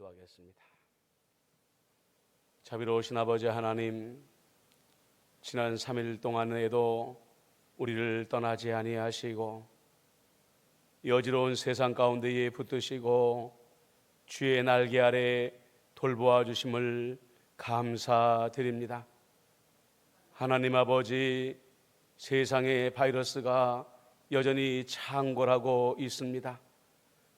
기도하겠습니다. 자비로우신 아버지 하나님, 지난 3일 동안에도 우리를 떠나지 아니하시고 이 어지러운 세상 가운데에 붙드시고 주의 날개 아래 돌보아 주심을 감사드립니다. 하나님 아버지, 세상의 바이러스가 여전히 창궐하고 있습니다.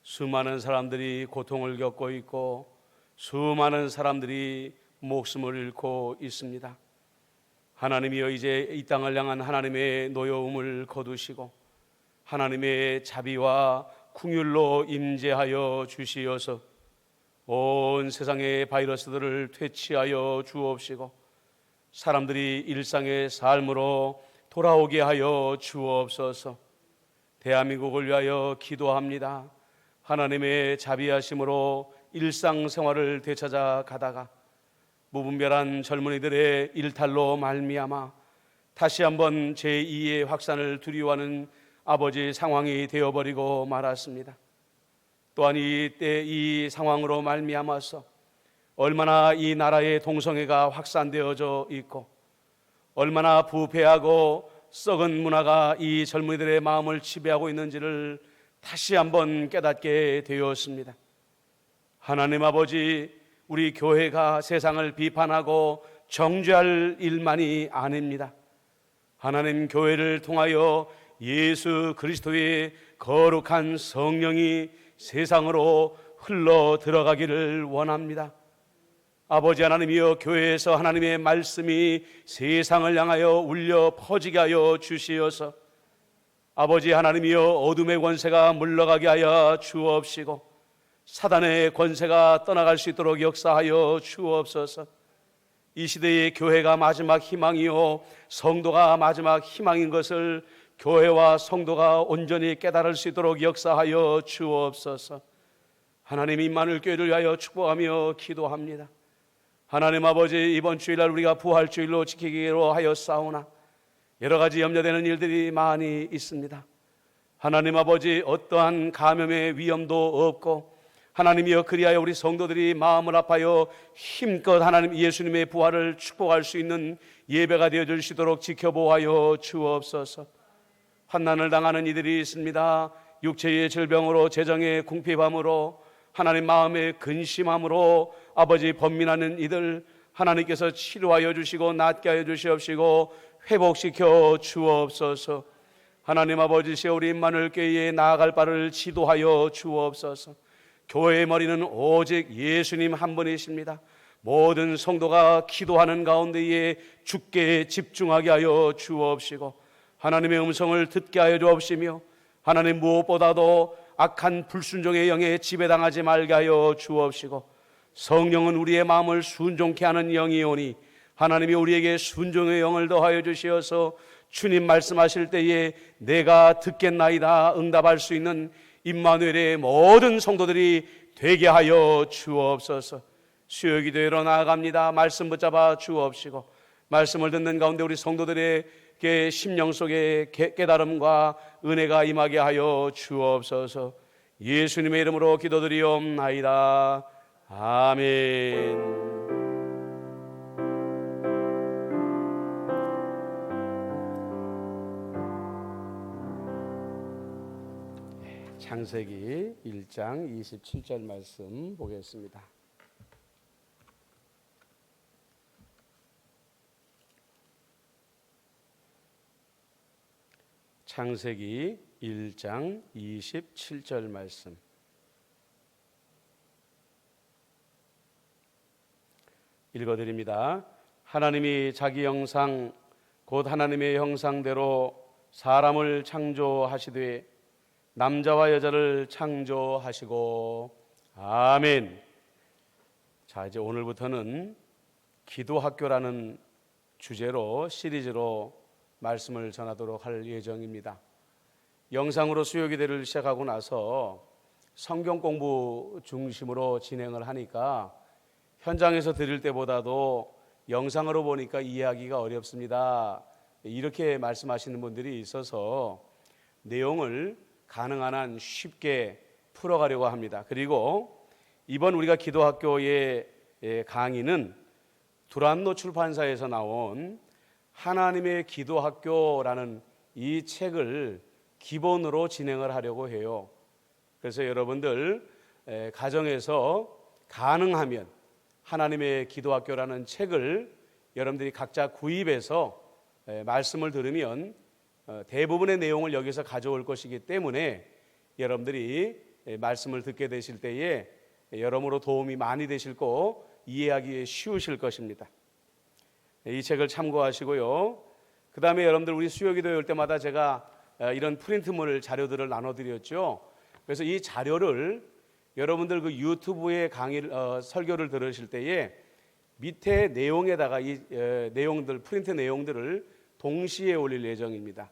수많은 사람들이 고통을 겪고 있고 수많은 사람들이 목숨을 잃고 있습니다. 하나님이여, 이제 이 땅을 향한 하나님의 노여움을 거두시고 하나님의 자비와 긍휼로 임재하여 주시어서 온 세상의 바이러스들을 퇴치하여 주옵시고 사람들이 일상의 삶으로 돌아오게 하여 주옵소서. 대한민국을 위하여 기도합니다. 하나님의 자비하심으로 일상생활을 되찾아 가다가 무분별한 젊은이들의 일탈로 말미암아 다시 한번 제2의 확산을 두려워하는 아버지 상황이 되어버리고 말았습니다. 또한 이때 이 상황으로 말미암아서 얼마나 이 나라의 동성애가 확산되어져 있고 얼마나 부패하고 썩은 문화가 이 젊은이들의 마음을 지배하고 있는지를 다시 한번 깨닫게 되었습니다. 하나님 아버지, 우리 교회가 세상을 비판하고 정죄할 일만이 아닙니다. 하나님, 교회를 통하여 예수 그리스도의 거룩한 성령이 세상으로 흘러 들어가기를 원합니다. 아버지 하나님이여, 교회에서 하나님의 말씀이 세상을 향하여 울려 퍼지게 하여 주시어서 아버지 하나님이여, 어둠의 권세가 물러가게 하여 주옵시고 사단의 권세가 떠나갈 수 있도록 역사하여 주옵소서. 이 시대의 교회가 마지막 희망이요 성도가 마지막 희망인 것을 교회와 성도가 온전히 깨달을 수 있도록 역사하여 주옵소서. 하나님, 임마누엘 교회를 위하여 축복하며 기도합니다. 하나님 아버지, 이번 주일날 우리가 부활주일로 지키기로 하였사오나 여러 가지 염려되는 일들이 많이 있습니다. 하나님 아버지, 어떠한 감염의 위험도 없고 하나님이여, 그리하여 우리 성도들이 마음을 아파요 힘껏 하나님 예수님의 부활을 축복할 수 있는 예배가 되어줄 수 있도록 지켜보아요 주옵소서. 환난을 당하는 이들이 있습니다. 육체의 질병으로, 재정의 궁핍함으로, 하나님 마음의 근심함으로 아버지 번민하는 이들 하나님께서 치료하여 주시고 낫게 하여 주시옵시고 회복시켜 주옵소서. 하나님 아버지시여, 우리 임마누엘 교회에 나아갈 바를 지도하여 주옵소서. 교회의 머리는 오직 예수님 한 분이십니다. 모든 성도가 기도하는 가운데에 주께 집중하게 하여 주옵시고 하나님의 음성을 듣게 하여 주옵시며 하나님, 무엇보다도 악한 불순종의 영에 지배당하지 말게 하여 주옵시고 성령은 우리의 마음을 순종케 하는 영이오니 하나님이 우리에게 순종의 영을 더하여 주시어서 주님 말씀하실 때에 내가 듣겠나이다 응답할 수 있는 임마누엘의 모든 성도들이 되게 하여 주옵소서. 수요 기도회로 나아갑니다. 말씀 붙잡아 주옵시고 말씀을 듣는 가운데 우리 성도들에게 심령 속에 깨달음과 은혜가 임하게 하여 주옵소서. 예수님의 이름으로 기도드리옵나이다. 아멘. 창세기 1장 27절 말씀 보겠습니다. 창세기 1장 27절 말씀. 읽어드립니다. 하나님이 자기 형상 곧 하나님의 형상대로 사람을 창조하시되 남자와 여자를 창조하시고. 아멘. 자, 이제 오늘부터는 기도학교라는 주제로 시리즈로 말씀을 전하도록 할 예정입니다. 영상으로 수요기도를 시작하고 나서 성경 공부 중심으로 진행을 하니까 현장에서 드릴 때보다도 영상으로 보니까 이해하기가 어렵습니다. 이렇게 말씀하시는 분들이 있어서 내용을 가능한 한 쉽게 풀어가려고 합니다. 그리고 이번 우리가 기도학교의 강의는 두란노 출판사에서 나온 하나님의 기도학교라는 이 책을 기본으로 진행을 하려고 해요. 그래서 여러분들 가정에서 가능하면 하나님의 기도학교라는 책을 여러분들이 각자 구입해서 말씀을 들으면 대부분의 내용을 여기서 가져올 것이기 때문에 여러분들이 말씀을 듣게 되실 때에 여러모로 도움이 많이 되실 거 이해하기 쉬우실 것입니다. 이 책을 참고하시고요. 그 다음에 여러분들 우리 수요기도회 올 때마다 제가 이런 프린트물 자료들을 나눠드렸죠. 그래서 이 자료를 여러분들 그 유튜브의 설교를 들으실 때에 밑에 내용에다가 이 내용들, 프린트 내용들을 동시에 올릴 예정입니다.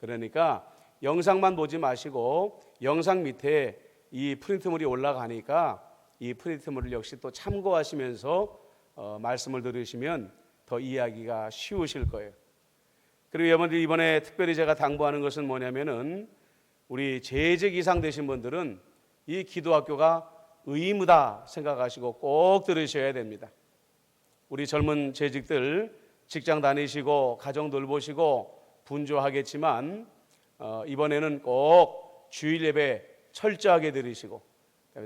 그러니까 영상만 보지 마시고 영상 밑에 이 프린트물이 올라가니까 이 프린트물을 역시 또 참고하시면서 말씀을 들으시면 더 이해하기가 쉬우실 거예요. 그리고 여러분들 이번에 특별히 제가 당부하는 것은 뭐냐면은 우리 재직 이상 되신 분들은 이 기도학교가 의무다 생각하시고 꼭 들으셔야 됩니다. 우리 젊은 재직들 직장 다니시고 가정 돌보시고 분주하겠지만 이번에는 꼭 주일 예배 철저하게 들으시고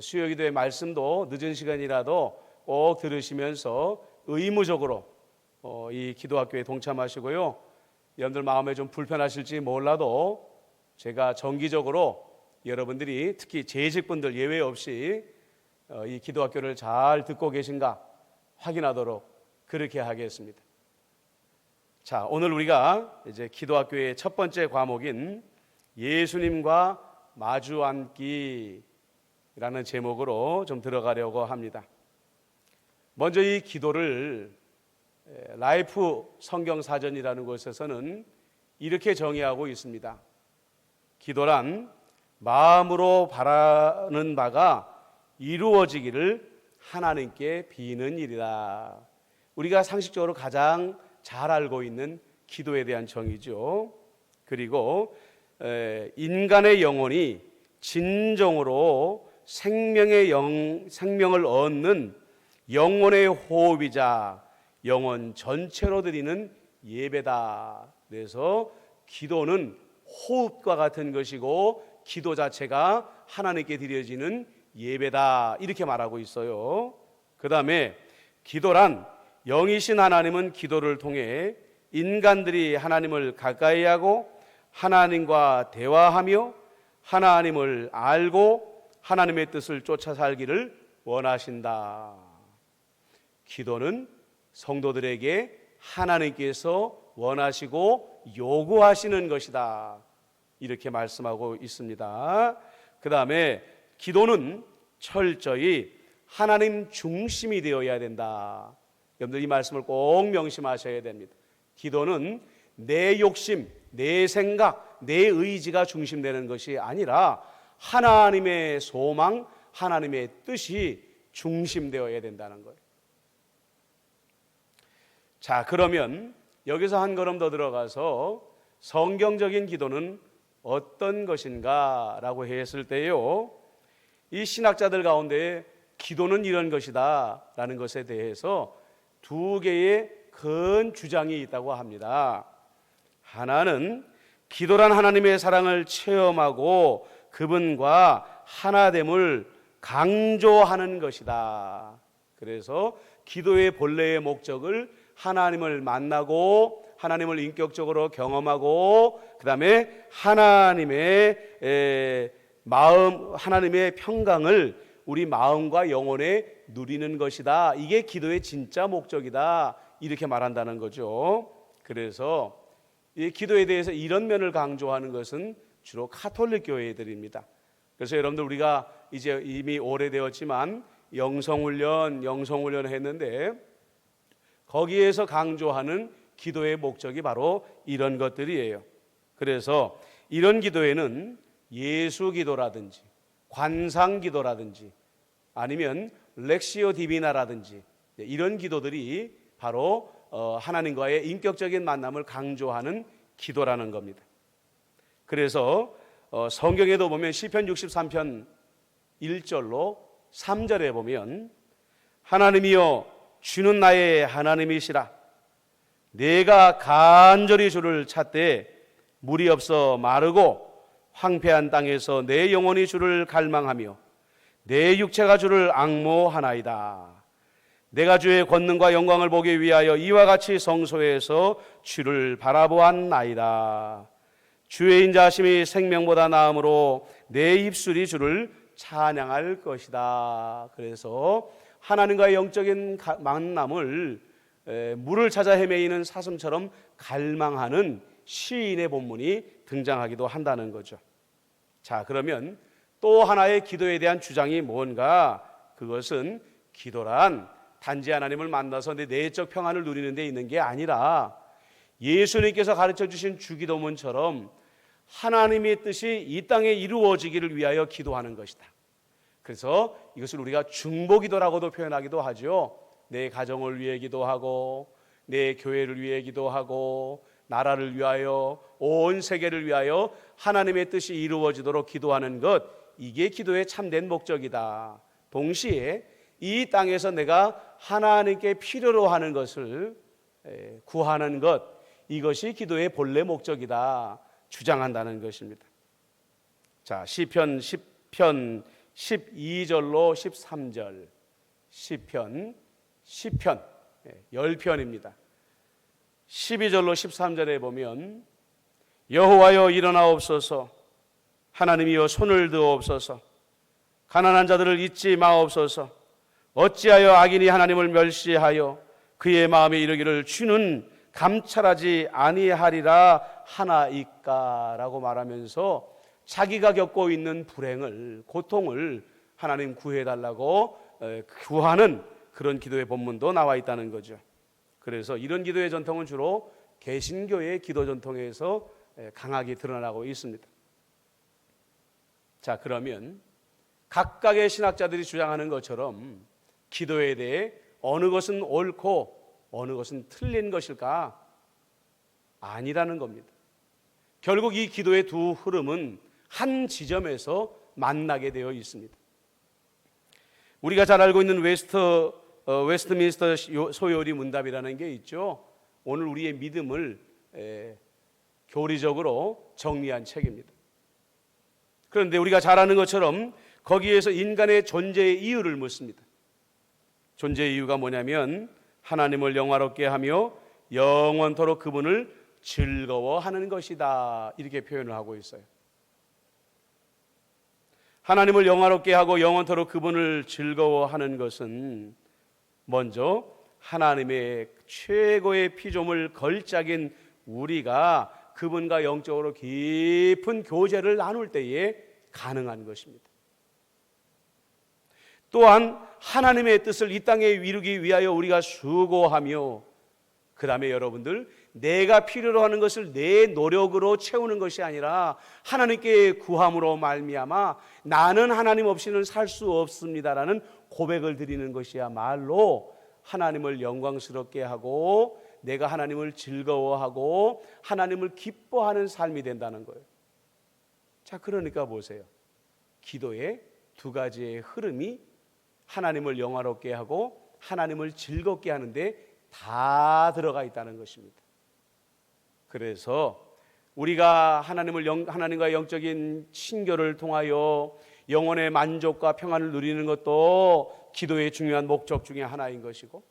수요기도의 말씀도 늦은 시간이라도 꼭 들으시면서 의무적으로 이 기도학교에 동참하시고요. 여러분들 마음에 좀 불편하실지 몰라도 제가 정기적으로 여러분들이 특히 재직분들 예외 없이 이 기도학교를 잘 듣고 계신가 확인하도록 그렇게 하겠습니다. 자, 오늘 우리가 이제 기도학교의 첫 번째 과목인 예수님과 마주 앉기라는 제목으로 좀 들어가려고 합니다. 먼저 이 기도를 라이프 성경사전이라는 곳에서는 이렇게 정의하고 있습니다. 기도란 마음으로 바라는 바가 이루어지기를 하나님께 비는 일이다. 우리가 상식적으로 가장 잘 알고 있는 기도에 대한 정의죠. 그리고 인간의 영혼이 진정으로 생명을 얻는 영혼의 호흡이자 영혼 전체로 드리는 예배다. 그래서 기도는 호흡과 같은 것이고 기도 자체가 하나님께 드려지는 예배다. 이렇게 말하고 있어요. 그 다음에 기도란 영이신 하나님은 기도를 통해 인간들이 하나님을 가까이 하고 하나님과 대화하며 하나님을 알고 하나님의 뜻을 쫓아 살기를 원하신다. 기도는 성도들에게 하나님께서 원하시고 요구하시는 것이다. 이렇게 말씀하고 있습니다. 그 다음에 기도는 철저히 하나님 중심이 되어야 된다. 여러분들 이 말씀을 꼭 명심하셔야 됩니다. 기도는 내 욕심, 내 생각, 내 의지가 중심되는 것이 아니라 하나님의 소망, 하나님의 뜻이 중심되어야 된다는 거예요. 자, 그러면 여기서 한 걸음 더 들어가서 성경적인 기도는 어떤 것인가 라고 했을 때요, 이 신학자들 가운데 기도는 이런 것이다 라는 것에 대해서 두 개의 큰 주장이 있다고 합니다. 하나는 기도란 하나님의 사랑을 체험하고 그분과 하나됨을 강조하는 것이다. 그래서 기도의 본래의 목적을 하나님을 만나고 하나님을 인격적으로 경험하고 그 다음에 하나님의 마음, 하나님의 평강을 우리 마음과 영혼에 누리는 것이다. 이게 기도의 진짜 목적이다. 이렇게 말한다는 거죠. 그래서 이 기도에 대해서 이런 면을 강조하는 것은 주로 가톨릭 교회들입니다. 그래서 여러분들 우리가 이제 이미 오래되었지만 영성훈련 했는데 거기에서 강조하는 기도의 목적이 바로 이런 것들이에요. 그래서 이런 기도에는 예수 기도라든지 관상 기도라든지 아니면 렉시오 디비나라든지 이런 기도들이 바로 하나님과의 인격적인 만남을 강조하는 기도라는 겁니다. 그래서 성경에도 보면 시편 63편 1절로 3절에 보면 하나님이여 주는 나의 하나님이시라. 내가 간절히 주를 찾되 물이 없어 마르고 황폐한 땅에서 내 영혼이 주를 갈망하며 내 육체가 주를 앙모하나이다. 내가 주의 권능과 영광을 보기 위하여 이와 같이 성소에서 주를 바라보았나이다. 주의 인자하심이 생명보다 나음으로 내 입술이 주를 찬양할 것이다. 그래서 하나님과의 영적인 만남을 물을 찾아 헤매이는 사슴처럼 갈망하는 시인의 본문이 등장하기도 한다는 거죠. 자, 그러면 또 하나의 기도에 대한 주장이 뭔가? 그것은 기도란 단지 하나님을 만나서 내 내적 평안을 누리는 데 있는 게 아니라 예수님께서 가르쳐 주신 주기도문처럼 하나님의 뜻이 이 땅에 이루어지기를 위하여 기도하는 것이다. 그래서 이것을 우리가 중보기도라고도 표현하기도 하죠. 내 가정을 위해 기도하고 내 교회를 위해 기도하고 나라를 위하여 온 세계를 위하여 하나님의 뜻이 이루어지도록 기도하는 것, 이게 기도의 참된 목적이다. 동시에 이 땅에서 내가 하나님께 필요로 하는 것을 구하는 것, 이것이 기도의 본래 목적이다 주장한다는 것입니다. 자, 시편 12절로 13절, 시편 10편입니다. 12절로 13절에 보면 여호와여 일어나옵소서, 하나님이여 손을 드옵소서, 가난한 자들을 잊지 마옵소서. 어찌하여 악인이 하나님을 멸시하여 그의 마음에 이르기를 주는 감찰하지 아니하리라 하나이까라고 말하면서 자기가 겪고 있는 불행을, 고통을 하나님 구해달라고 구하는 그런 기도의 본문도 나와 있다는 거죠. 그래서 이런 기도의 전통은 주로 개신교의 기도 전통에서 강하게 드러나고 있습니다. 자, 그러면 각각의 신학자들이 주장하는 것처럼 기도에 대해 어느 것은 옳고 어느 것은 틀린 것일까? 아니라는 겁니다. 결국 이 기도의 두 흐름은 한 지점에서 만나게 되어 있습니다. 우리가 잘 알고 있는 웨스트민스터 소요리 문답이라는 게 있죠. 오늘 우리의 믿음을 교리적으로 정리한 책입니다. 그런데 우리가 잘 아는 것처럼 거기에서 인간의 존재의 이유를 묻습니다. 존재의 이유가 뭐냐면 하나님을 영화롭게 하며 영원토록 그분을 즐거워하는 것이다, 이렇게 표현을 하고 있어요. 하나님을 영화롭게 하고 영원토록 그분을 즐거워하는 것은 먼저 하나님의 최고의 피조물 걸작인 우리가 그분과 영적으로 깊은 교제를 나눌 때에 가능한 것입니다. 또한 하나님의 뜻을 이 땅에 이루기 위하여 우리가 수고하며, 그 다음에 여러분들, 내가 필요로 하는 것을 내 노력으로 채우는 것이 아니라 하나님께 구함으로 말미암아 나는 하나님 없이는 살 수 없습니다라는 고백을 드리는 것이야말로 하나님을 영광스럽게 하고 내가 하나님을 즐거워하고 하나님을 기뻐하는 삶이 된다는 거예요. 자, 그러니까 보세요. 기도의 두 가지의 흐름이 하나님을 영화롭게 하고 하나님을 즐겁게 하는데 다 들어가 있다는 것입니다. 그래서 우리가 하나님과 영적인 친교를 통하여 영혼의 만족과 평안을 누리는 것도 기도의 중요한 목적 중에 하나인 것이고,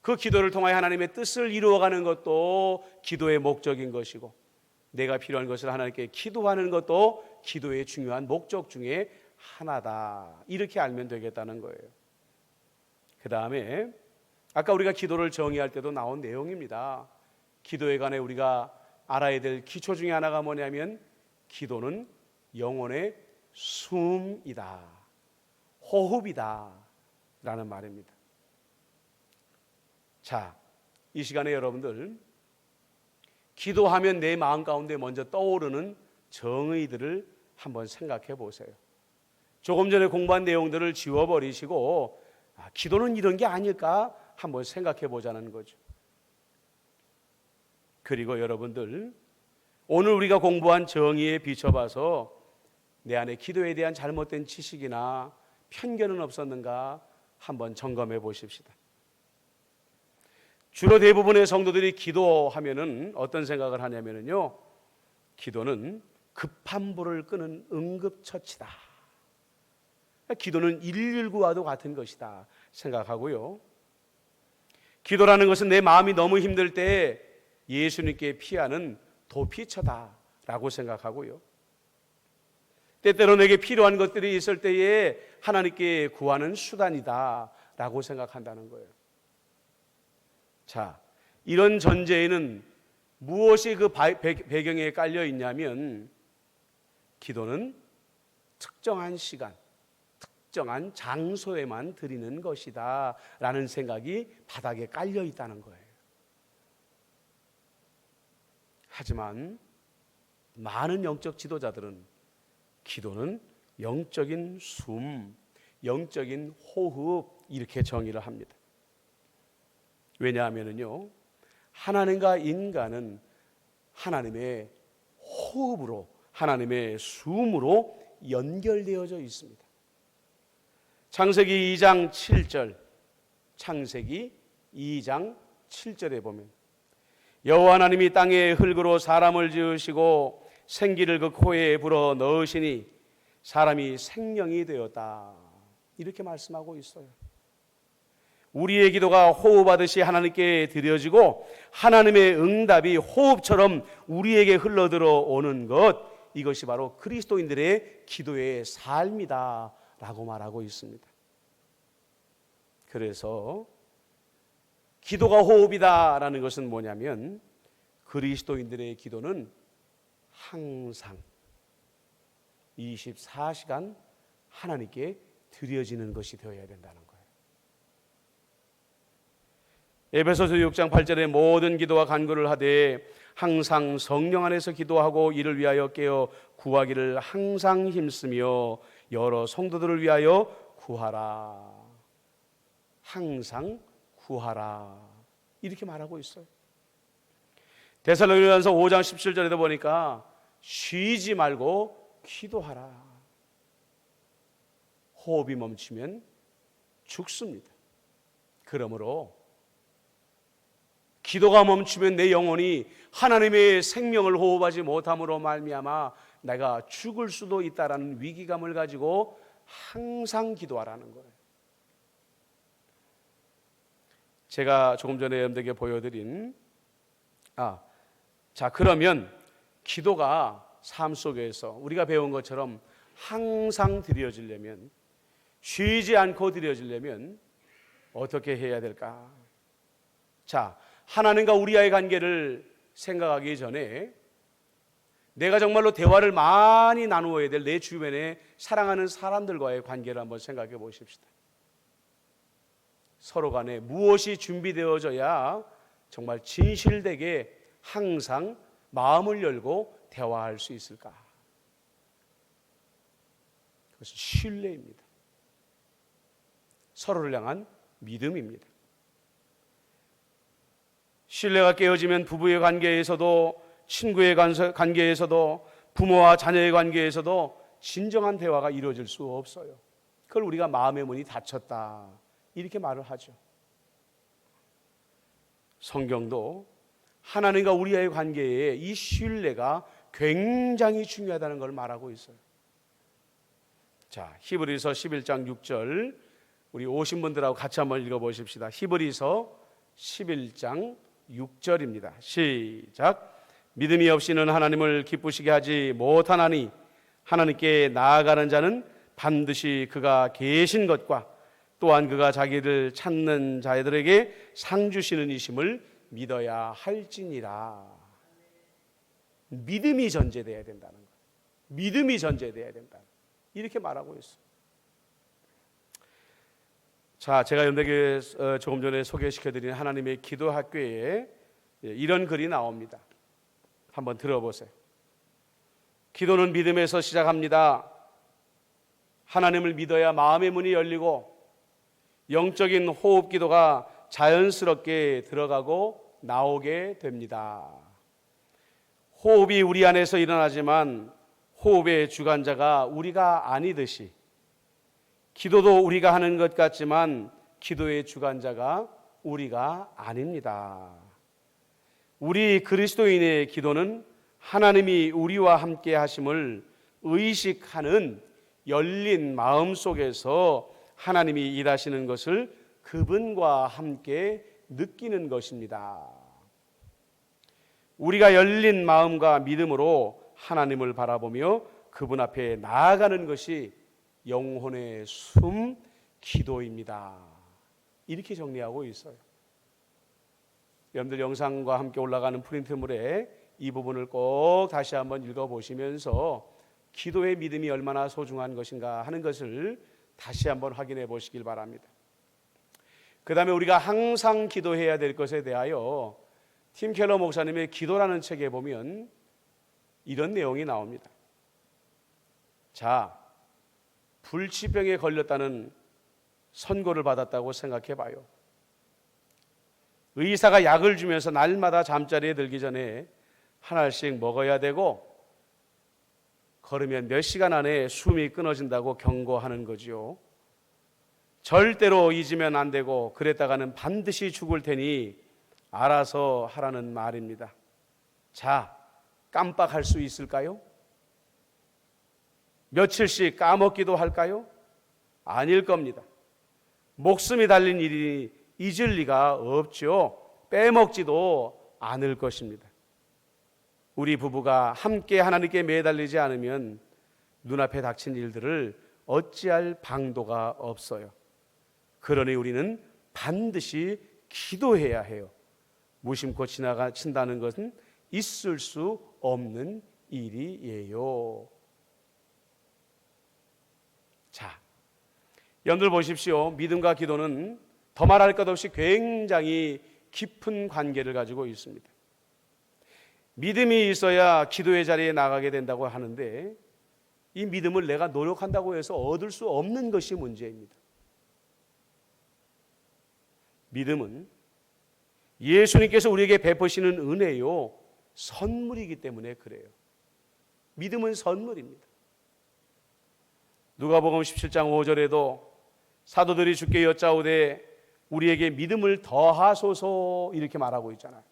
그 기도를 통하여 하나님의 뜻을 이루어가는 것도 기도의 목적인 것이고, 내가 필요한 것을 하나님께 기도하는 것도 기도의 중요한 목적 중에 하나다, 이렇게 알면 되겠다는 거예요. 그 다음에 아까 우리가 기도를 정의할 때도 나온 내용입니다. 기도에 관해 우리가 알아야 될 기초 중에 하나가 뭐냐면 기도는 영혼의 숨이다, 호흡이다 라는 말입니다. 자, 이 시간에 여러분들, 기도하면 내 마음 가운데 먼저 떠오르는 정의들을 한번 생각해 보세요. 조금 전에 공부한 내용들을 지워버리시고 기도는 이런 게 아닐까 한번 생각해 보자는 거죠. 그리고 여러분들, 오늘 우리가 공부한 정의에 비춰봐서 내 안에 기도에 대한 잘못된 지식이나 편견은 없었는가 한번 점검해 보십시다. 주로 대부분의 성도들이 기도하면은 어떤 생각을 하냐면요, 기도는 급한 불을 끄는 응급처치다, 기도는 119와도 같은 것이다 생각하고요, 기도라는 것은 내 마음이 너무 힘들 때 예수님께 피하는 도피처다라고 생각하고요, 때때로 내게 필요한 것들이 있을 때에 하나님께 구하는 수단이다라고 생각한다는 거예요. 자, 이런 전제에는 무엇이 그 배경에 깔려 있냐면, 기도는 특정한 시간, 특정한 장소에만 드리는 것이다 라는 생각이 바닥에 깔려 있다는 거예요. 하지만 많은 영적 지도자들은 기도는 영적인 숨, 영적인 호흡, 이렇게 정의를 합니다. 왜냐하면요, 하나님과 인간은 하나님의 호흡으로, 하나님의 숨으로 연결되어져 있습니다. 창세기 2장 7절, 창세기 2장 7절에 보면 여호와 하나님이 땅에 흙으로 사람을 지으시고 생기를 그 코에 불어 넣으시니 사람이 생명이 되었다, 이렇게 말씀하고 있어요. 우리의 기도가 호흡하듯이 하나님께 드려지고 하나님의 응답이 호흡처럼 우리에게 흘러들어 오는 것, 이것이 바로 그리스도인들의 기도의 삶이다 라고 말하고 있습니다. 그래서 기도가 호흡이다 라는 것은 뭐냐면, 그리스도인들의 기도는 항상 24시간 하나님께 드려지는 것이 되어야 된다는 거예요. 에베소서 6장 8절에 모든 기도와 간구를 하되 항상 성령 안에서 기도하고 이를 위하여 깨어 구하기를 항상 힘쓰며 여러 성도들을 위하여 구하라. 항상 구하라, 이렇게 말하고 있어요. 데살로니가서 5장 17절에도 보니까 쉬지 말고 기도하라. 호흡이 멈추면 죽습니다. 그러므로 기도가 멈추면 내 영혼이 하나님의 생명을 호흡하지 못함으로 말미암아 내가 죽을 수도 있다라는 위기감을 가지고 항상 기도하라는 거예요. 제가 조금 전에 여러분들에게 보여드린 그러면 기도가 삶 속에서 우리가 배운 것처럼 항상 드려지려면, 쉬지 않고 드려지려면 어떻게 해야 될까? 자, 하나님과 우리와의 관계를 생각하기 전에 내가 정말로 대화를 많이 나누어야 될 내 주변에 사랑하는 사람들과의 관계를 한번 생각해 보십시다. 서로 간에 무엇이 준비되어져야 정말 진실되게 항상 마음을 열고 대화할 수 있을까? 그것은 신뢰입니다. 서로를 향한 믿음입니다. 신뢰가 깨어지면 부부의 관계에서도, 친구의 관계에서도, 부모와 자녀의 관계에서도 진정한 대화가 이루어질 수 없어요. 그걸 우리가 마음의 문이 닫혔다, 이렇게 말을 하죠. 성경도 하나님과 우리와의 관계에 이 신뢰가 굉장히 중요하다는 걸 말하고 있어요. 자, 히브리서 11장 6절, 우리 오신 분들하고 같이 한번 읽어보십시다. 히브리서 11장 6절입니다. 시작. 믿음이 없이는 하나님을 기쁘시게 하지 못하나니 하나님께 나아가는 자는 반드시 그가 계신 것과 또한 그가 자기를 찾는 자들에게 상 주시는 이심을 믿어야 할지니라. 믿음이 전제되어야 된다는 거예요. 믿음이 전제되어야 된다, 이렇게 말하고 있어요. 자, 제가 여러분에게 조금 전에 소개시켜드린 하나님의 기도 학교에 이런 글이 나옵니다. 한번 들어보세요. 기도는 믿음에서 시작합니다. 하나님을 믿어야 마음의 문이 열리고 영적인 호흡 기도가 자연스럽게 들어가고 나오게 됩니다. 호흡이 우리 안에서 일어나지만 호흡의 주관자가 우리가 아니듯이 기도도 우리가 하는 것 같지만 기도의 주관자가 우리가 아닙니다. 우리 그리스도인의 기도는 하나님이 우리와 함께 하심을 의식하는 열린 마음 속에서 하나님이 일하시는 것을 그분과 함께 느끼는 것입니다. 우리가 열린 마음과 믿음으로 하나님을 바라보며 그분 앞에 나아가는 것이 영혼의 숨 기도입니다. 이렇게 정리하고 있어요. 여러분들 영상과 함께 올라가는 프린트물에 이 부분을 꼭 다시 한번 읽어보시면서 기도의 믿음이 얼마나 소중한 것인가 하는 것을 다시 한번 확인해 보시길 바랍니다. 그 다음에 우리가 항상 기도해야 될 것에 대하여 팀 켈러 목사님의 기도라는 책에 보면 이런 내용이 나옵니다. 자, 불치병에 걸렸다는 선고를 받았다고 생각해 봐요. 의사가 약을 주면서 날마다 잠자리에 들기 전에 하나씩 먹어야 되고 걸으면 몇 시간 안에 숨이 끊어진다고 경고하는 거지요. 절대로 잊으면 안 되고 그랬다가는 반드시 죽을 테니 알아서 하라는 말입니다. 자, 깜빡할 수 있을까요? 며칠씩 까먹기도 할까요? 아닐 겁니다. 목숨이 달린 일이 잊을 리가 없죠. 빼먹지도 않을 것입니다. 우리 부부가 함께 하나님께 매달리지 않으면 눈앞에 닥친 일들을 어찌할 방도가 없어요. 그러니 우리는 반드시 기도해야 해요. 무심코 지나친다는 것은 있을 수 없는 일이에요. 자, 여러분들 보십시오. 믿음과 기도는 더 말할 것 없이 굉장히 깊은 관계를 가지고 있습니다. 믿음이 있어야 기도의 자리에 나가게 된다고 하는데 이 믿음을 내가 노력한다고 해서 얻을 수 없는 것이 문제입니다. 믿음은 예수님께서 우리에게 베푸시는 은혜요, 선물이기 때문에 그래요. 믿음은 선물입니다. 누가복음 17장 5절에도 사도들이 주께 여짜오되 우리에게 믿음을 더하소서 이렇게 말하고 있잖아요.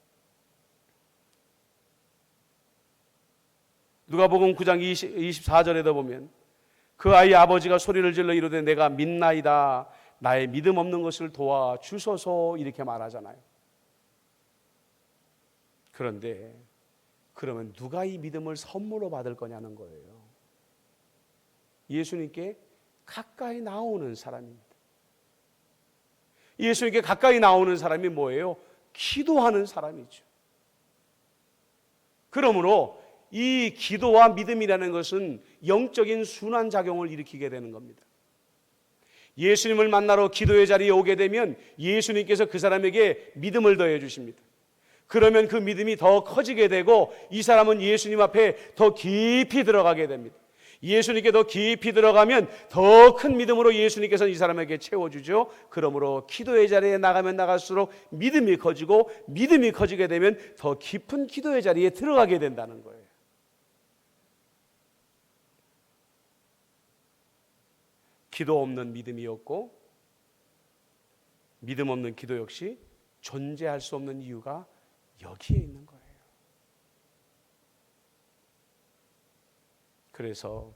누가복음 9장 24절에도 보면 그 아이 아버지가 소리를 질러 이르되 내가 믿나이다 나의 믿음 없는 것을 도와주소서 이렇게 말하잖아요. 그런데 그러면 누가 이 믿음을 선물로 받을 거냐는 거예요. 예수님께 가까이 나오는 사람입니다. 예수님께 가까이 나오는 사람이 뭐예요? 기도하는 사람이죠. 그러므로 이 기도와 믿음이라는 것은 영적인 순환작용을 일으키게 되는 겁니다. 예수님을 만나러 기도의 자리에 오게 되면 예수님께서 그 사람에게 믿음을 더해 주십니다. 그러면 그 믿음이 더 커지게 되고 이 사람은 예수님 앞에 더 깊이 들어가게 됩니다. 예수님께 더 깊이 들어가면 더 큰 믿음으로 예수님께서 이 사람에게 채워주죠. 그러므로 기도의 자리에 나가면 나갈수록 믿음이 커지고 믿음이 커지게 되면 더 깊은 기도의 자리에 들어가게 된다는 거예요. 기도 없는 믿음이 없고 믿음 없는 기도 역시 존재할 수 없는 이유가 여기에 있는 거예요. 그래서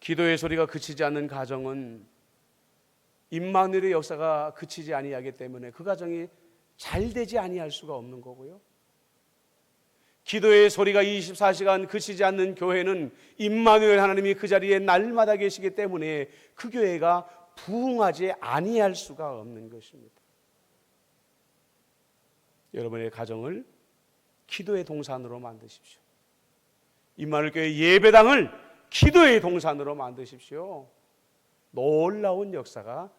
기도의 소리가 그치지 않는 가정은 임마누엘의 역사가 그치지 아니하기 때문에 그 가정이 잘 되지 아니할 수가 없는 거고요. 기도의 소리가 24시간 그치지 않는 교회는 임마누엘 하나님이 그 자리에 날마다 계시기 때문에 그 교회가 부흥하지 아니할 수가 없는 것입니다. 여러분의 가정을 기도의 동산으로 만드십시오. 임마누엘 교회 예배당을 기도의 동산으로 만드십시오. 놀라운 역사가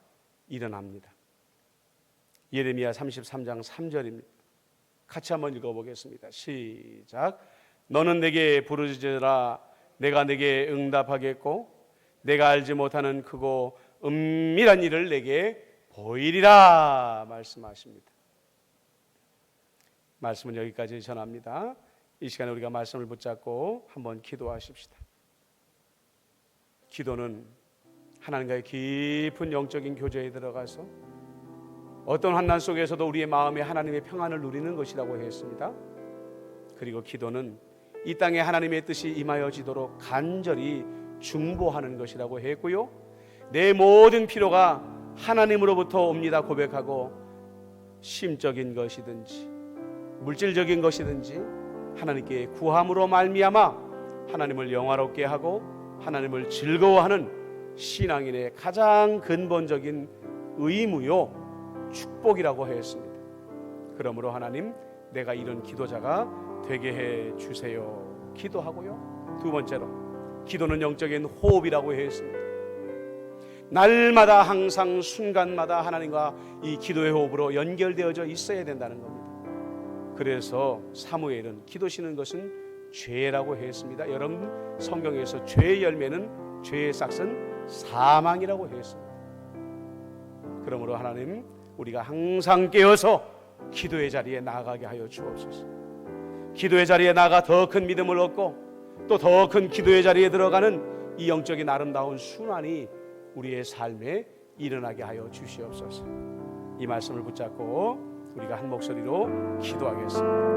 일어납니다. 예레미야 33장 3절입니다. 같이 한번 읽어보겠습니다. 시작. 너는 내게 부르짖으라 내가 내게 응답하겠고 내가 알지 못하는 크고 은밀한 일을 내게 보이리라 말씀하십니다. 말씀은 여기까지 전합니다. 이 시간에 우리가 말씀을 붙잡고 한번 기도하십시다. 기도는 하나님과의 깊은 영적인 교제에 들어가서 어떤 환난 속에서도 우리의 마음에 하나님의 평안을 누리는 것이라고 했습니다. 그리고 기도는 이 땅에 하나님의 뜻이 임하여지도록 간절히 중보하는 것이라고 했고요, 내 모든 필요가 하나님으로부터 옵니다 고백하고 심적인 것이든지 물질적인 것이든지 하나님께 구함으로 말미암아 하나님을 영화롭게 하고 하나님을 즐거워하는 신앙인의 가장 근본적인 의무요 축복이라고 했습니다. 그러므로 하나님, 내가 이런 기도자가 되게 해 주세요 기도하고요, 두 번째로 기도는 영적인 호흡이라고 했습니다. 날마다 항상 순간마다 하나님과 이 기도의 호흡으로 연결되어져 있어야 된다는 겁니다. 그래서 사무엘은 기도시는 것은 죄라고 했습니다. 여러분, 성경에서 죄의 열매는, 죄의 싹은 사망이라고 했습니다. 그러므로 하나님, 우리가 항상 깨어서 기도의 자리에 나가게 하여 주옵소서. 기도의 자리에 나가 더 큰 믿음을 얻고 또 더 큰 기도의 자리에 들어가는 이 영적인 아름다운 순환이 우리의 삶에 일어나게 하여 주시옵소서. 이 말씀을 붙잡고 우리가 한 목소리로 기도하겠습니다.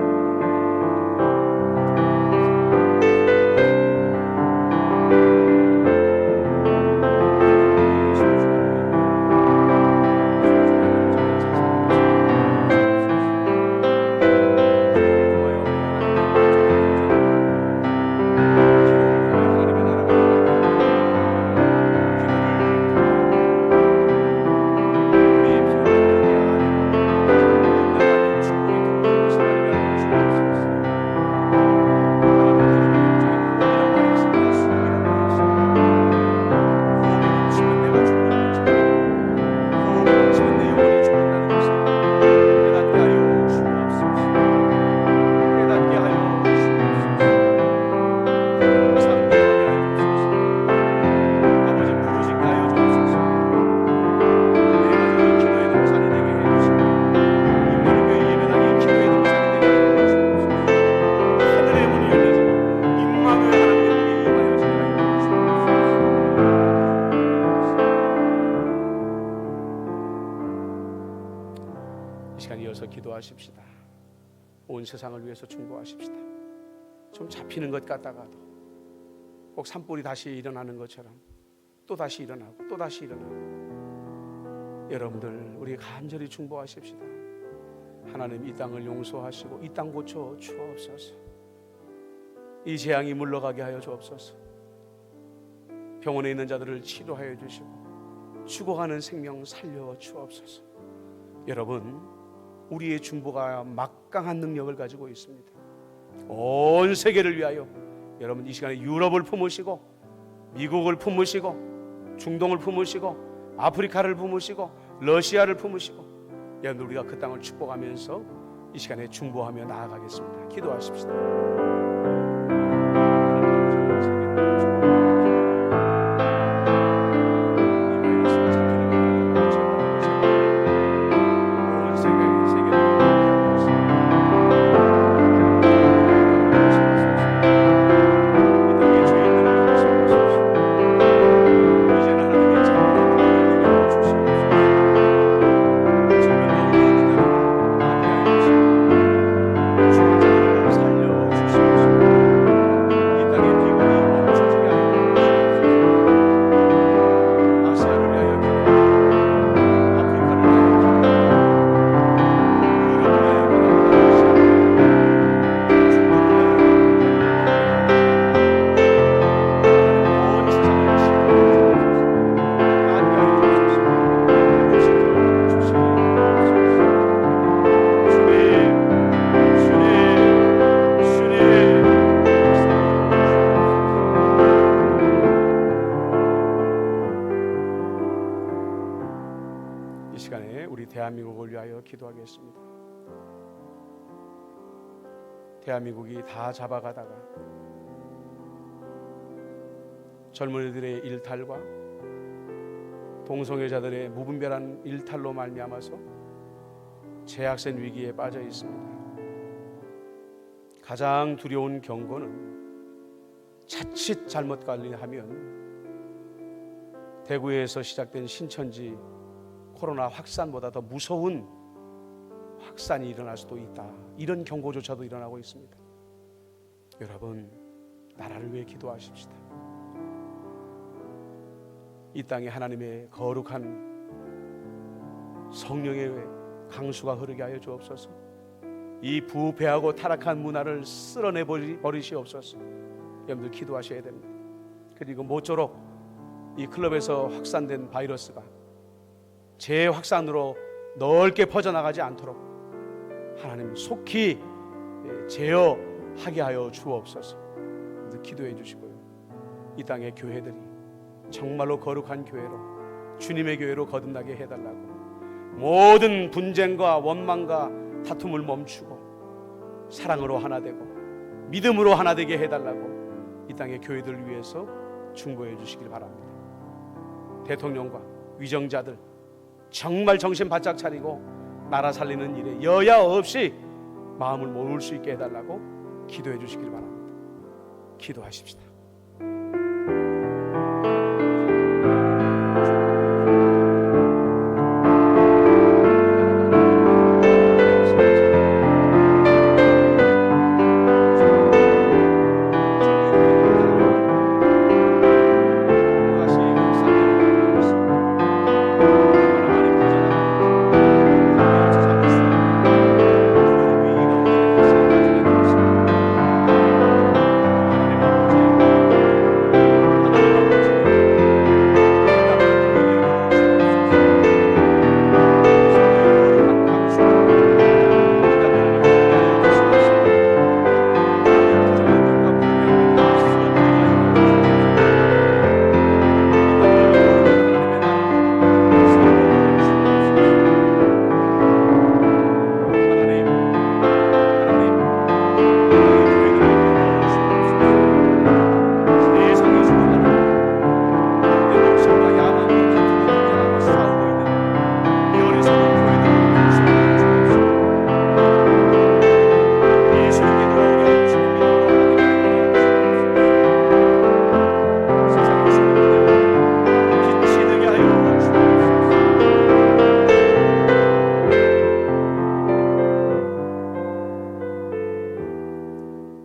기도하십시다. 온 세상을 위해서 중보하십시다. 좀 잡히는 것 같다가도 꼭 산불이 다시 일어나는 것처럼 또 다시 일어나고 또 다시 일어나고, 여러분들 우리 간절히 중보하십시다. 하나님, 이 땅을 용서하시고 이 땅 고쳐 주옵소서. 이 재앙이 물러가게 하여 주옵소서. 병원에 있는 자들을 치료하여 주시고 죽어가는 생명 살려 주옵소서. 여러분, 우리의 중보가 막강한 능력을 가지고 있습니다. 온 세계를 위하여 여러분, 이 시간에 유럽을 품으시고 미국을 품으시고 중동을 품으시고 아프리카를 품으시고 러시아를 품으시고, 여러분, 우리가 그 땅을 축복하면서 이 시간에 중보하며 나아가겠습니다. 기도하십시다. 대한민국을 위하여 기도하겠습니다. 대한민국이 다 잡아가다가 젊은이들의 일탈과 동성애자들의 무분별한 일탈로 말미암아서 재학생 위기에 빠져 있습니다. 가장 두려운 경고는 자칫 잘못 관리하면 대구에서 시작된 신천지 코로나 확산보다 더 무서운 확산이 일어날 수도 있다. 이런 경고조차도 일어나고 있습니다. 여러분, 나라를 위해 기도하십시다. 이 땅에 하나님의 거룩한 성령의 강수가 흐르게 하여 주옵소서. 이 부패하고 타락한 문화를 쓸어내 버리시옵소서. 여러분들 기도하셔야 됩니다. 그리고 모쪼록 이 클럽에서 확산된 바이러스가 재확산으로 넓게 퍼져나가지 않도록 하나님 속히 제어하게 하여 주옵소서. 기도해 주시고요. 이 땅의 교회들이 정말로 거룩한 교회로, 주님의 교회로 거듭나게 해달라고, 모든 분쟁과 원망과 다툼을 멈추고 사랑으로 하나 되고 믿음으로 하나 되게 해달라고 이 땅의 교회들을 위해서 중보해 주시길 바랍니다. 대통령과 위정자들 정말 정신 바짝 차리고 나라 살리는 일에 여야 없이 마음을 모을 수 있게 해달라고 기도해 주시길 바랍니다. 기도하십시다.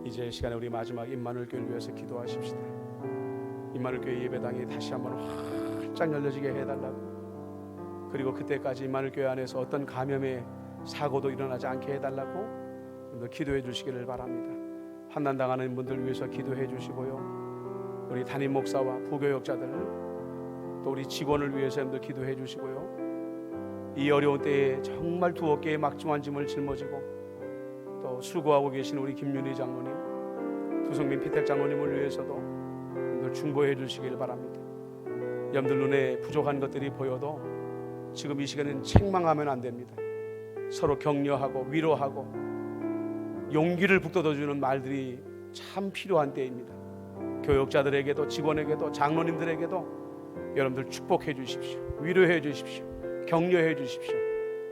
이제 시간에 우리 마지막 임마누엘교회를 위해서 기도하십시다. 임마누엘교회 예배당이 다시 한번 활짝 열려지게 해달라고, 그리고 그때까지 임마누엘교회 안에서 어떤 감염의 사고도 일어나지 않게 해달라고 기도해 주시기를 바랍니다. 환난당하는 분들 위해서 기도해 주시고요, 우리 담임 목사와 부교역자들 또 우리 직원을 위해서 여러분들 기도해 주시고요, 이 어려운 때에 정말 두 어깨에 막중한 짐을 짊어지고 또 수고하고 계신 우리 김윤희 장로님, 두성민 피택 장로님을 위해서도 여러분들 중보해 주시길 바랍니다. 여러분들 눈에 부족한 것들이 보여도 지금 이 시간에는 책망하면 안 됩니다. 서로 격려하고 위로하고 용기를 북돋아주는 말들이 참 필요한 때입니다. 교역자들에게도 직원에게도 장로님들에게도 여러분들 축복해 주십시오. 위로해 주십시오. 격려해 주십시오.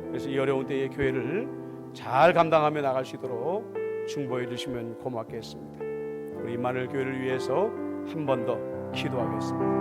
그래서 이 어려운 때의 교회를 잘 감당하며 나갈 수 있도록 중보해 주시면 고맙겠습니다. 우리 임마누엘 교회를 위해서 한 번 더 기도하겠습니다.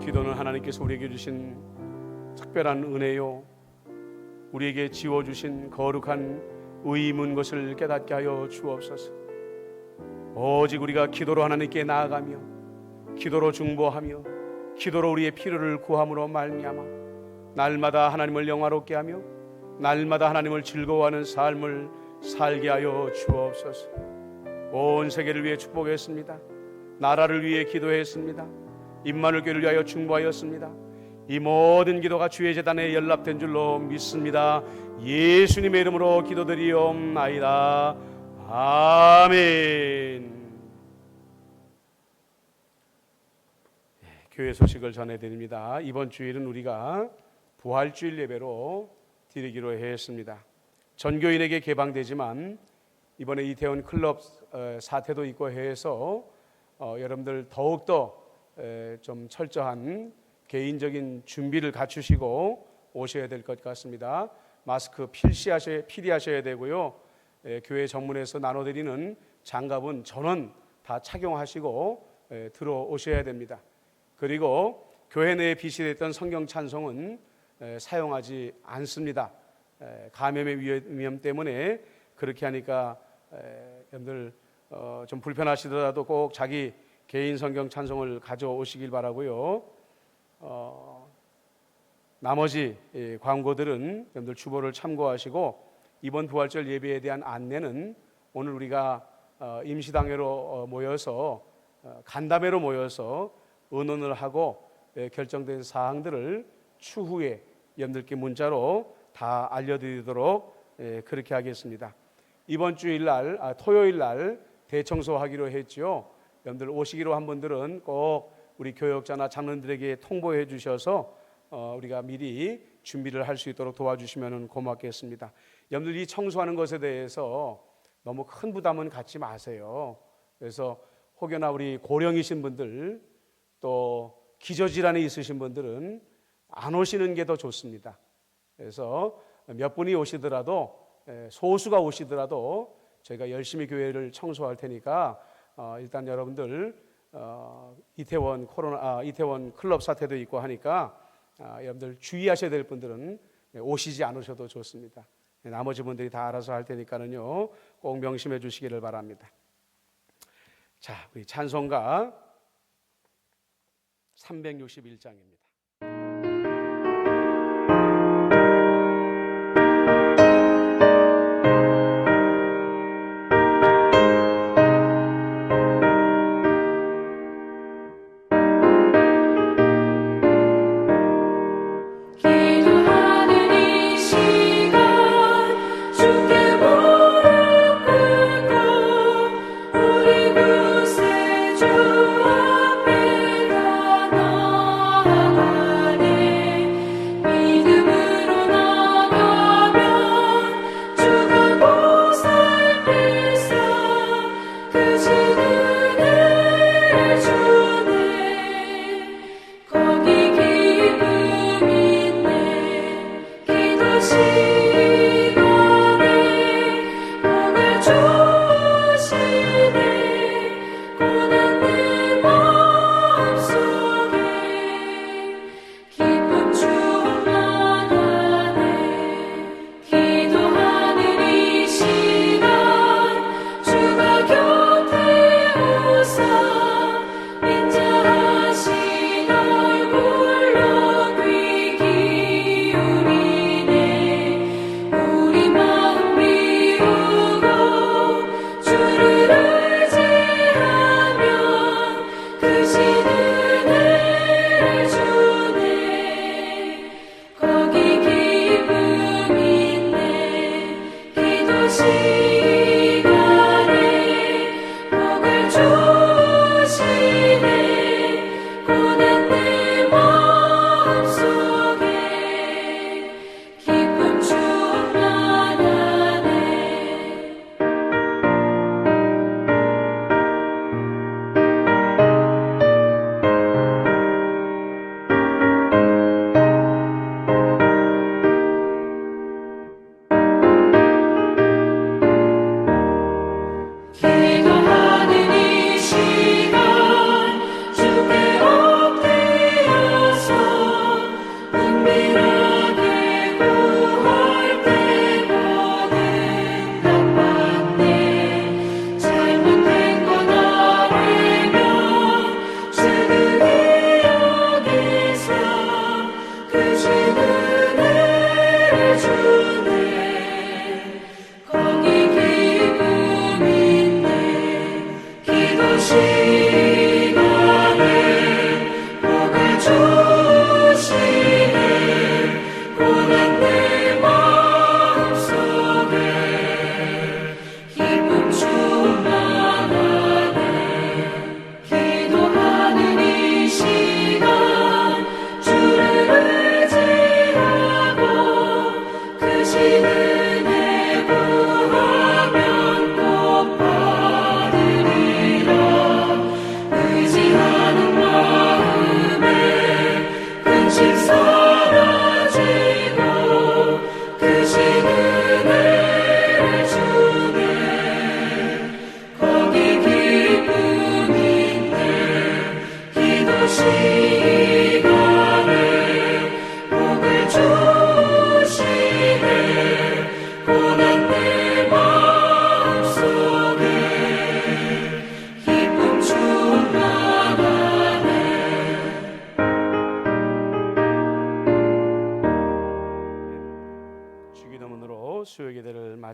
기도는 하나님께서 우리에게 주신 특별한 은혜요, 우리에게 지워주신 거룩한 의무인 것을 깨닫게 하여 주옵소서. 오직 우리가 기도로 하나님께 나아가며 기도로 중보하며 기도로 우리의 필요를 구함으로 말미암아 날마다 하나님을 영화롭게 하며 날마다 하나님을 즐거워하는 삶을 살게 하여 주옵소서. 온 세계를 위해 축복했습니다. 나라를 위해 기도했습니다. 임마누엘 교회를 위하여 중보하였습니다. 이 모든 기도가 주의 제단에 연락된 줄로 믿습니다. 예수님의 이름으로 기도드리옵나이다. 아멘. 교회 소식을 전해드립니다. 이번 주일은 우리가 부활주일 예배로 드리기로 했습니다. 전교인에게 개방되지만 이번에 이태원 클럽 사태도 있고 해서 여러분들 더욱더 좀 철저한 개인적인 준비를 갖추시고 오셔야 될 것 같습니다. 마스크 필히하셔야 되고요. 교회 정문에서 나눠드리는 장갑은 전원 다 착용하시고 들어오셔야 됩니다. 그리고 교회 내에 비치됐던 성경 찬송은 사용하지 않습니다. 감염의 위험 때문에 그렇게 하니까 여러분들 좀 불편하시더라도 꼭 자기 개인 성경 찬송을 가져오시길 바라고요. 나머지 광고들은 여러분들 주보를 참고하시고 이번 부활절 예배에 대한 안내는 오늘 우리가 임시당회로 모여서 간담회로 모여서 의논을 하고 결정된 사항들을 추후에 여러분들께 문자로 다 알려드리도록 그렇게 하겠습니다. 이번 주일날 토요일날 대청소하기로 했죠. 여러분들 오시기로 한 분들은 꼭 우리 교역자나 장로들에게 통보해 주셔서 우리가 미리 준비를 할 수 있도록 도와주시면 고맙겠습니다. 여러분들 이 청소하는 것에 대해서 너무 큰 부담은 갖지 마세요. 그래서 혹여나 우리 고령이신 분들 또 기저질환이 있으신 분들은 안 오시는 게 더 좋습니다. 그래서 몇 분이 오시더라도 소수가 오시더라도 저희가 열심히 교회를 청소할 테니까 일단 여러분들 이태원 클럽 사태도 있고 하니까 여러분들 주의하셔야 될 분들은 오시지 않으셔도 좋습니다. 나머지 분들이 다 알아서 할 테니까는요 꼭 명심해 주시기를 바랍니다. 자, 우리 찬송가 361장입니다. 우리 구세주 앞에 가 나아가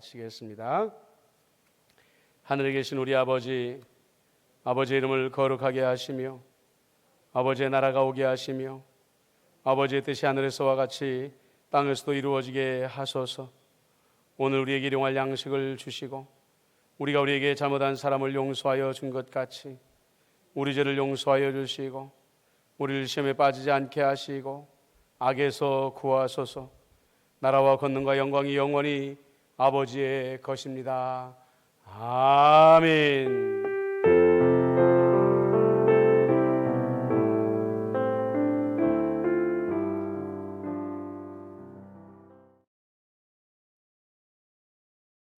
마치겠습니다. 하늘에 계신 우리 아버지, 아버지의 이름을 거룩하게 하시며 아버지의 나라가 오게 하시며 아버지의 뜻이 하늘에서와 같이 땅에서도 이루어지게 하소서. 오늘 우리에게 일용할 양식을 주시고 우리가 우리에게 잘못한 사람을 용서하여 준 것 같이 우리 죄를 용서하여 주시고 우리를 시험에 빠지지 않게 하시고 악에서 구하소서. 나라와 권능과 영광이 영원히 아버지의 것입니다. 아멘.